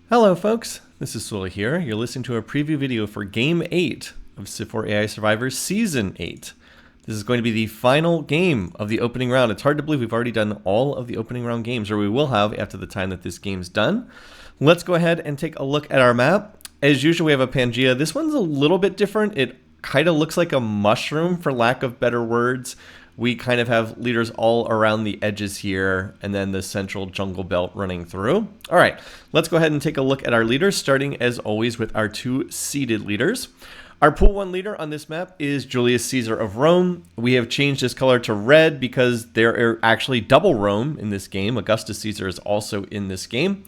Hello folks, this is Sula here. You're listening to a preview video for Game 8 of Civ4 AI Survivor Season 8. This is going to be the final game of the opening round. It's hard to believe we've already done all of the opening round games, or we will have after the time that this game's done. Let's go ahead and take a look at our map. As usual, we have a Pangea. This one's a little bit different. It kind of looks like a mushroom, for lack of better words. We kind of have leaders all around the edges here, and then the central jungle belt running through. All right, let's go ahead and take a look at our leaders, starting as always with our two seeded leaders. Our pool 1 leader on this map is Julius Caesar of Rome. We have changed his color to red because there are actually double Rome in this game. Augustus Caesar is also in this game.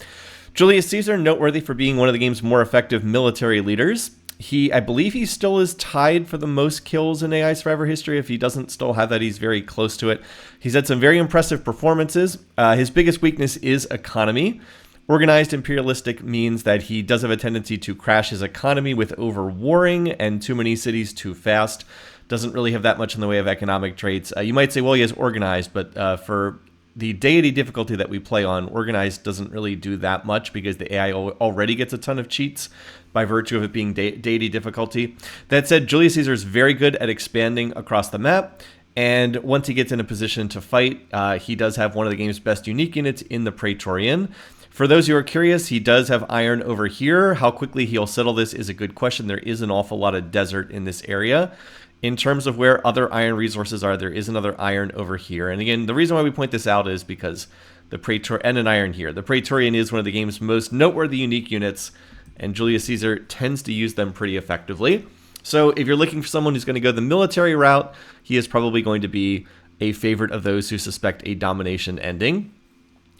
Julius Caesar, noteworthy for being one of the game's more effective military leaders. I believe he still is tied for the most kills in AI Survivor history. If he doesn't still have that, he's very close to it. He's had some very impressive performances. His biggest weakness is economy. Organized imperialistic means that he does have a tendency to crash his economy with over-warring and too many cities too fast. Doesn't really have that much in the way of economic traits. You might say, well, he has organized, but for the deity difficulty that we play on, organized doesn't really do that much because the AI already gets a ton of cheats by virtue of it being deity difficulty. That said, Julius Caesar is very good at expanding across the map, and once he gets in a position to fight, he does have one of the game's best unique units in the Praetorian. For those who are curious, he does have iron over here. How quickly he'll settle this is a good question. There is an awful lot of desert in this area. In terms of where other iron resources are, there is another iron over here. And again, the reason why we point this out is because the Praetorian, and an iron here. The Praetorian is one of the game's most noteworthy unique units, and Julius Caesar tends to use them pretty effectively. So if you're looking for someone who's going to go the military route, he is probably going to be a favorite of those who suspect a domination ending.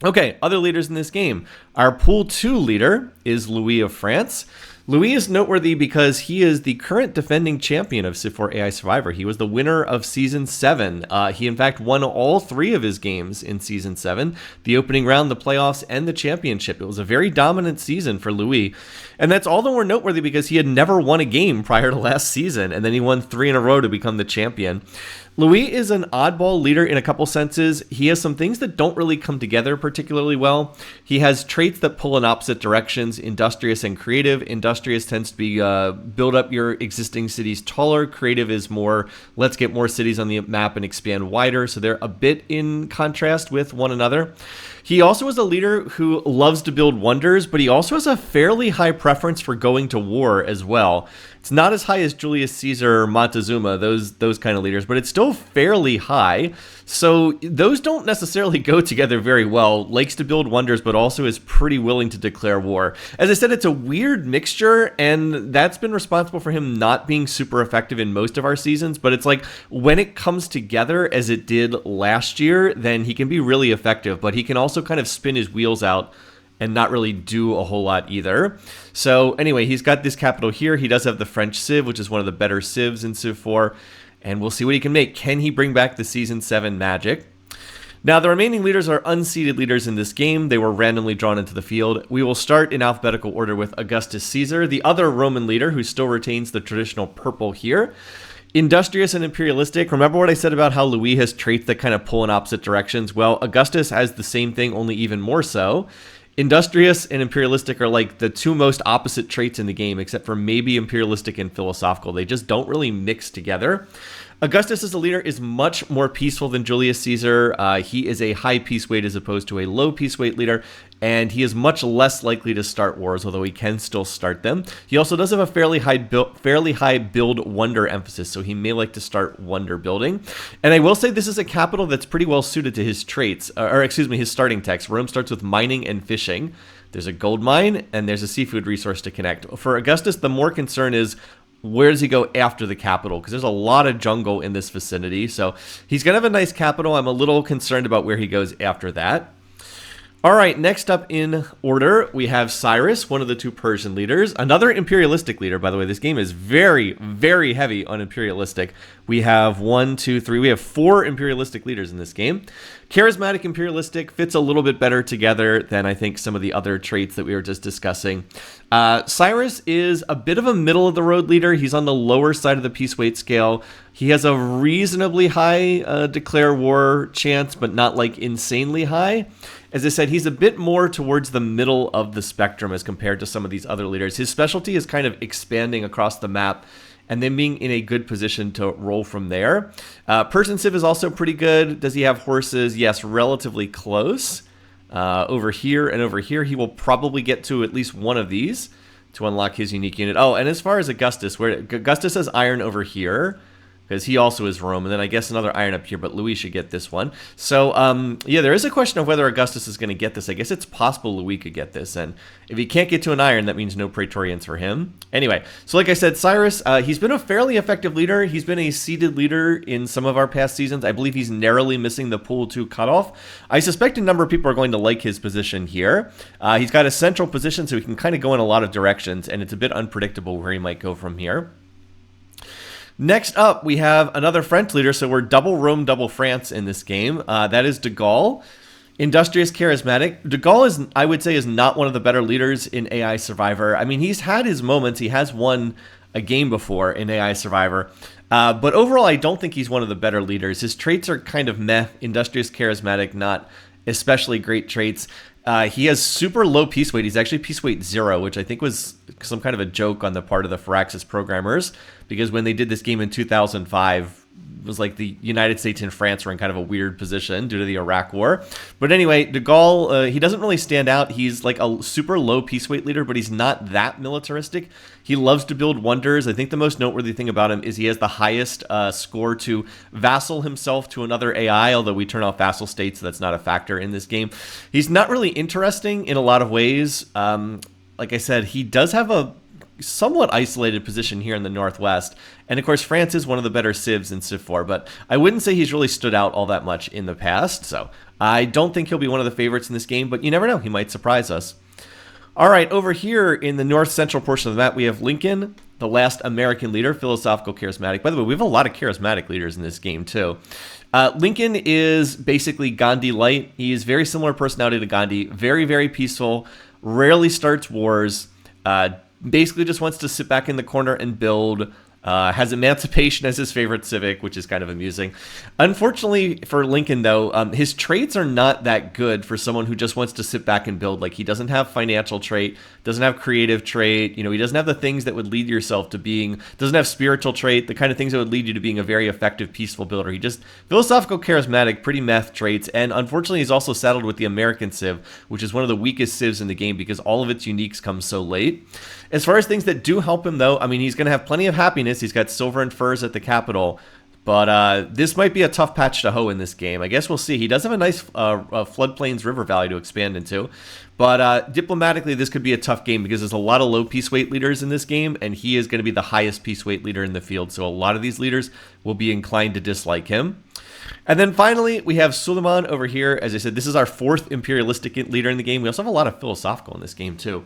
Okay, other leaders in this game. Our Pool 2 leader is Louis of France. Louis is noteworthy because he is the current defending champion of Civ4 AI Survivor. He was the winner of Season 7. He, in fact, won all 3 of his games in Season 7, the opening round, the playoffs, and the championship. It was a very dominant season for Louis. And that's all the more noteworthy because he had never won a game prior to last season, and then he won 3 in a row to become the champion. Louis is an oddball leader in a couple senses. He has some things that don't really come together particularly well. He has traits that pull in opposite directions, industrious and creative. Industrious tends to be build up your existing cities taller. Creative is more, let's get more cities on the map and expand wider. So they're a bit in contrast with one another. He also is a leader who loves to build wonders, but he also has a fairly high preference for going to war as well. It's not as high as Julius Caesar or Montezuma, those kind of leaders, but it's still fairly high. So those don't necessarily go together very well. Likes to build wonders, but also is pretty willing to declare war. As I said, it's a weird mixture, and that's been responsible for him not being super effective in most of our seasons. But it's like when it comes together, as it did last year, then he can be really effective, but he can also kind of spin his wheels out and not really do a whole lot either. So anyway, he's got this capital here. He does have the French Civ, which is one of the better Civs in Civ 4. And we'll see what he can make. Can he bring back the Season 7 magic? Now, the remaining leaders are unseeded leaders in this game. They were randomly drawn into the field. We will start in alphabetical order with Augustus Caesar, the other Roman leader who still retains the traditional purple here. Industrious and imperialistic. Remember what I said about how Louis has traits that kind of pull in opposite directions? Well, Augustus has the same thing, only even more so. Industrious and imperialistic are like the two most opposite traits in the game, except for maybe imperialistic and philosophical. They just don't really mix together. Augustus as a leader is much more peaceful than Julius Caesar. He is a high peace weight as opposed to a low peace weight leader, and he is much less likely to start wars, although he can still start them. He also does have a fairly high build wonder emphasis, so he may like to start wonder building. And I will say this is a capital that's pretty well suited to his traits, his starting text. Rome starts with mining and fishing. There's a gold mine, and there's a seafood resource to connect. For Augustus, the more concern is, where does he go after the capital? Because there's a lot of jungle in this vicinity. So he's going to have a nice capital. I'm a little concerned about where he goes after that. All right, next up in order, we have Cyrus, one of the two Persian leaders. Another imperialistic leader, by the way. This game is very, very heavy on imperialistic. We have 4 imperialistic leaders in this game. Charismatic imperialistic fits a little bit better together than I think some of the other traits that we were just discussing. Cyrus is a bit of a middle-of-the-road leader. He's on the lower side of the peace weight scale. He has a reasonably high declare war chance, but not like insanely high. As I said, he's a bit more towards the middle of the spectrum as compared to some of these other leaders. His specialty is kind of expanding across the map and then being in a good position to roll from there. Persian Civ is also pretty good. Does he have horses? Yes, relatively close. Over here and over here, he will probably get to at least one of these to unlock his unique unit. Oh, and as far as Augustus, where Augustus has iron over here, because he also is Rome, and then I guess another iron up here, but Louis should get this one. So, yeah, there is a question of whether Augustus is going to get this. I guess it's possible Louis could get this, and if he can't get to an iron, that means no Praetorians for him. Anyway, so like I said, Cyrus, he's been a fairly effective leader. He's been a seeded leader in some of our past seasons. I believe he's narrowly missing the Pool 2 cutoff. I suspect a number of people are going to like his position here. He's got a central position, so he can kind of go in a lot of directions, and it's a bit unpredictable where he might go from here. Next up, we have another French leader, so we're double Rome, double France in this game. That is de Gaulle. Industrious, charismatic. De Gaulle is, I would say, is not one of the better leaders in AI Survivor. I mean, he's had his moments. He has won a game before in AI Survivor. But overall, I don't think he's one of the better leaders. His traits are kind of meh. Industrious, charismatic, not especially great traits. He has super low peace weight. He's actually peace weight 0, which I think was some kind of a joke on the part of the Firaxis programmers, because when they did this game in 2005, it was like the United States and France were in kind of a weird position due to the Iraq War. But anyway, de Gaulle, he doesn't really stand out. He's like a super low peace weight leader, but he's not that militaristic. He loves to build wonders. I think the most noteworthy thing about him is he has the highest score to vassal himself to another AI, although we turn off vassal states, so that's not a factor in this game. He's not really interesting in a lot of ways. Like I said, he does have a somewhat isolated position here in the Northwest. And of course, France is one of the better civs in Civ4, but I wouldn't say he's really stood out all that much in the past. So I don't think he'll be one of the favorites in this game, but you never know. He might surprise us. All right, over here in the north central portion of the map, we have Lincoln, the last American leader, philosophical, charismatic. By the way, we have a lot of charismatic leaders in this game too. Lincoln is basically Gandhi light. He is very similar personality to Gandhi, very, very peaceful, rarely starts wars, basically just wants to sit back in the corner and build, has emancipation as his favorite civic, which is kind of amusing. Unfortunately for Lincoln, though, his traits are not that good for someone who just wants to sit back and build. Like, he doesn't have financial trait, doesn't have creative trait, he doesn't have the things that would lead yourself to being, doesn't have spiritual trait, the kind of things that would lead you to being a very effective, peaceful builder. He just, philosophical, charismatic, pretty meth traits, and unfortunately he's also saddled with the American Civ, which is one of the weakest civs in the game because all of its uniques come so late. As far as things that do help him, though, I mean, he's going to have plenty of happiness. He's got silver and furs at the capital, but this might be a tough patch to hoe in this game. I guess we'll see. He does have a nice floodplains river valley to expand into, but diplomatically, this could be a tough game because there's a lot of low peace weight leaders in this game, and he is going to be the highest peace weight leader in the field, so a lot of these leaders will be inclined to dislike him. And then finally, we have Suleiman over here. As I said, this is our fourth imperialistic leader in the game. We also have a lot of philosophical in this game, too.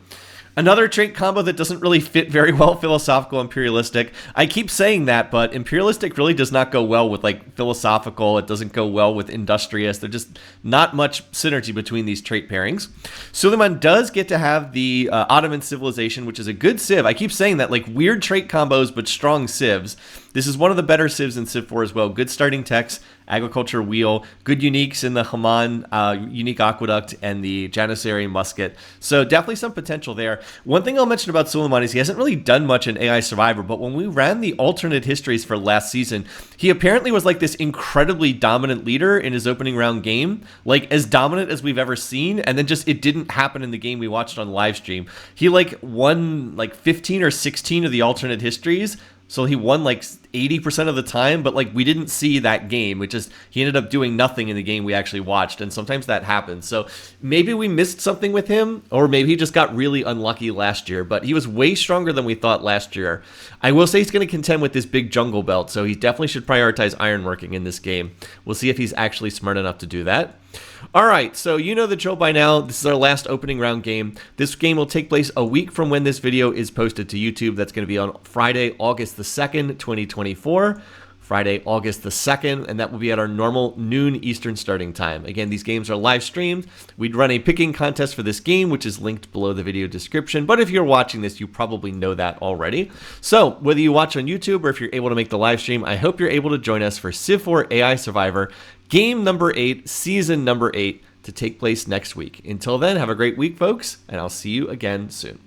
Another trait combo that doesn't really fit very well, philosophical, imperialistic. I keep saying that, but imperialistic really does not go well with, like, philosophical. It doesn't go well with industrious. There's just not much synergy between these trait pairings. Suleiman does get to have the Ottoman civilization, which is a good civ. I keep saying that, like, weird trait combos, but strong civs. This is one of the better civs in Civ4 as well. Good starting techs, agriculture wheel, good uniques in the Haman unique aqueduct and the Janissary musket. So definitely some potential there. One thing I'll mention about Suleiman is he hasn't really done much in AI Survivor, but when we ran the alternate histories for last season, he apparently was like this incredibly dominant leader in his opening round game, like as dominant as we've ever seen, and then just it didn't happen in the game we watched on live stream. He like won like 15 or 16 of the alternate histories. So he won like 80% of the time, but like we didn't see that game, which is he ended up doing nothing in the game we actually watched, and sometimes that happens. So maybe we missed something with him, or maybe he just got really unlucky last year, but he was way stronger than we thought last year. I will say he's going to contend with this big jungle belt, so he definitely should prioritize ironworking in this game. We'll see if he's actually smart enough to do that. All right, so you know the drill by now. This is our last opening round game. This game will take place a week from when this video is posted to YouTube. That's going to be on Friday, August the 2nd, 2024. Friday, August the 2nd, and that will be at our normal noon Eastern starting time. Again, these games are live streamed. We'd run a picking contest for this game, which is linked below the video description, but if you're watching this, you probably know that already. So whether you watch on YouTube or if you're able to make the live stream, I hope you're able to join us for Civ4 AI Survivor, game number 8, season number 8, to take place next week. Until then, have a great week, folks, and I'll see you again soon.